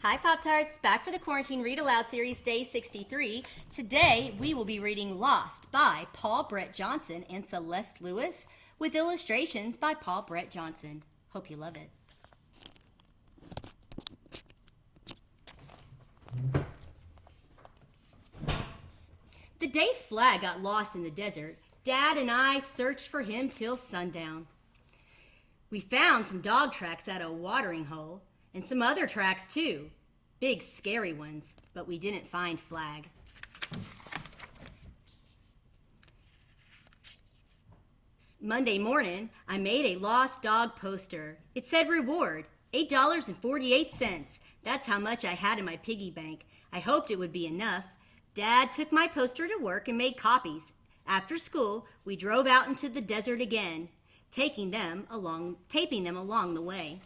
Hi Pop-Tarts, back for the Quarantine Read Aloud series day 63. Today we will be reading Lost by Paul Brett Johnson and Celeste Lewis with illustrations by Paul Brett Johnson. Hope you love it. The day Flag got lost in the desert, Dad and I searched for him till sundown. We found some dog tracks at a watering hole and some other tracks too. Big scary ones, but we didn't find Flag. Monday morning, I made a lost dog poster. It said reward, $8.48. That's how much I had in my piggy bank. I hoped it would be enough. Dad took my poster to work and made copies. After school, we drove out into the desert again, taping them along the way.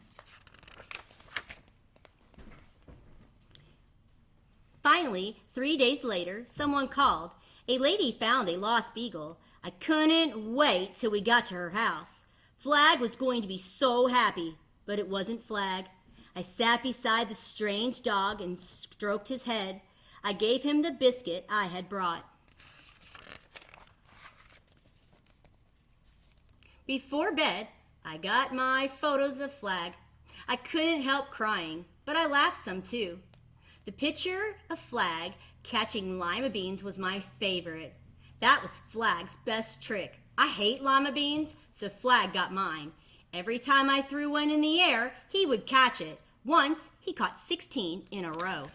Finally, 3 days later, someone called. A lady found a lost beagle. I couldn't wait till we got to her house. Flag was going to be so happy, but it wasn't Flag. I sat beside the strange dog and stroked his head. I gave him the biscuit I had brought. Before bed, I got my photos of Flag. I couldn't help crying, but I laughed some too. The picture of Flag catching lima beans was my favorite. That was Flag's best trick. I hate lima beans, so Flag got mine. Every time I threw one in the air, he would catch it. Once, he caught 16 in a row.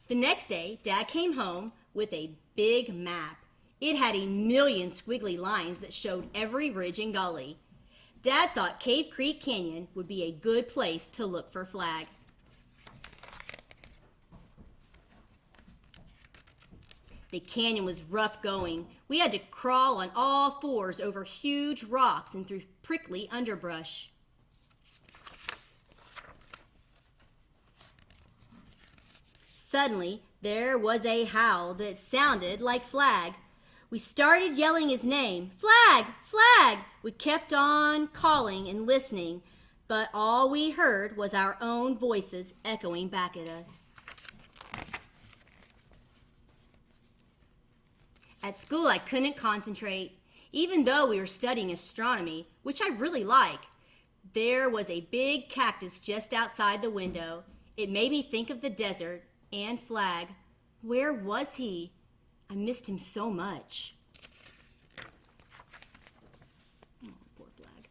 The next day, Dad came home with a big map. It had a million squiggly lines that showed every ridge and gully. Dad thought Cave Creek Canyon would be a good place to look for Flag. The canyon was rough going. We had to crawl on all fours over huge rocks and through prickly underbrush. Suddenly, there was a howl that sounded like Flag. We started yelling his name, Flag, Flag! We kept on calling and listening, but all we heard was our own voices echoing back at us. At school, I couldn't concentrate, even though we were studying astronomy, which I really like. There was a big cactus just outside the window. It made me think of the desert and Flag. Where was he? I missed him so much. Oh, poor Flag.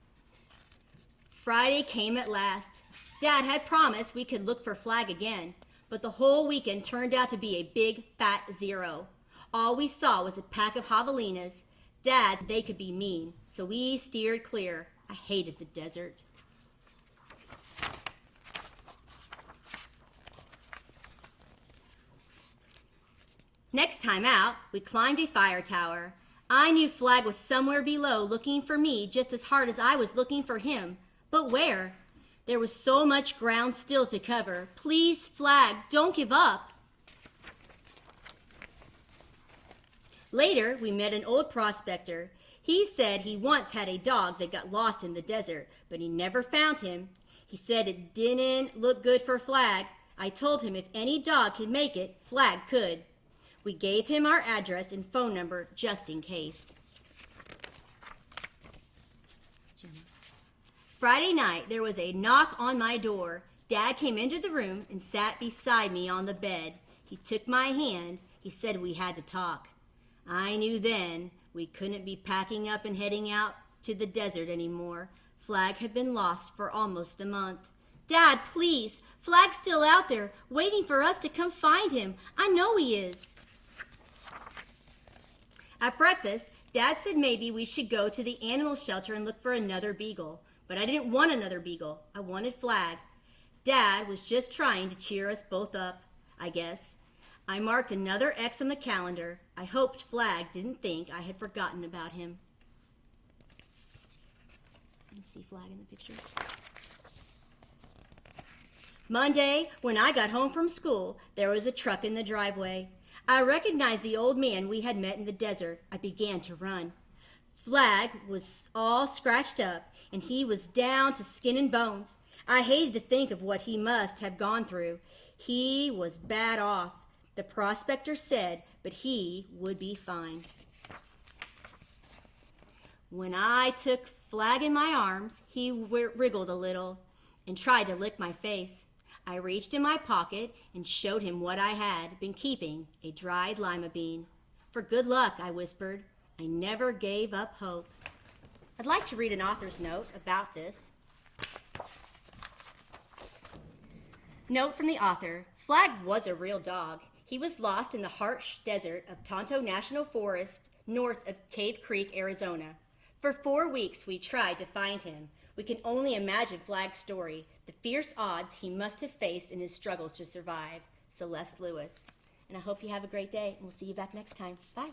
Friday came at last. Dad had promised we could look for Flag again, but the whole weekend turned out to be a big fat zero. All we saw was a pack of javelinas. Dad said they could be mean, so we steered clear. I hated the desert. Next time out, we climbed a fire tower. I knew Flag was somewhere below looking for me just as hard as I was looking for him. But where? There was so much ground still to cover. Please, Flag, don't give up. Later, we met an old prospector. He said he once had a dog that got lost in the desert, but he never found him. He said it didn't look good for Flag. I told him if any dog could make it, Flag could. We gave him our address and phone number just in case. Friday night, there was a knock on my door. Dad came into the room and sat beside me on the bed. He took my hand. He said we had to talk. I knew then we couldn't be packing up and heading out to the desert anymore. Flag had been lost for almost a month. Dad, please, Flag's still out there, waiting for us to come find him. I know he is. At breakfast, Dad said maybe we should go to the animal shelter and look for another beagle. But I didn't want another beagle. I wanted Flag. Dad was just trying to cheer us both up, I guess. I marked another X on the calendar. I hoped Flag didn't think I had forgotten about him. You see Flag in the picture? Monday, when I got home from school, there was a truck in the driveway. I recognized the old man we had met in the desert. I began to run. Flag was all scratched up. and he was down to skin and bones. I hated to think of what he must have gone through. He was bad off, the prospector said, but he would be fine. When I took Flag in my arms, he wriggled a little and tried to lick my face. I reached in my pocket and showed him what I had been keeping, a dried lima bean. For good luck, I whispered. I never gave up hope. I'd like to read an author's note about this. Note from the author, Flag was a real dog. He was lost in the harsh desert of Tonto National Forest, north of Cave Creek, Arizona. For 4 weeks we tried to find him. We can only imagine Flag's story, the fierce odds he must have faced in his struggles to survive. Celeste Lewis. And I hope you have a great day, and we'll see you back next time. Bye.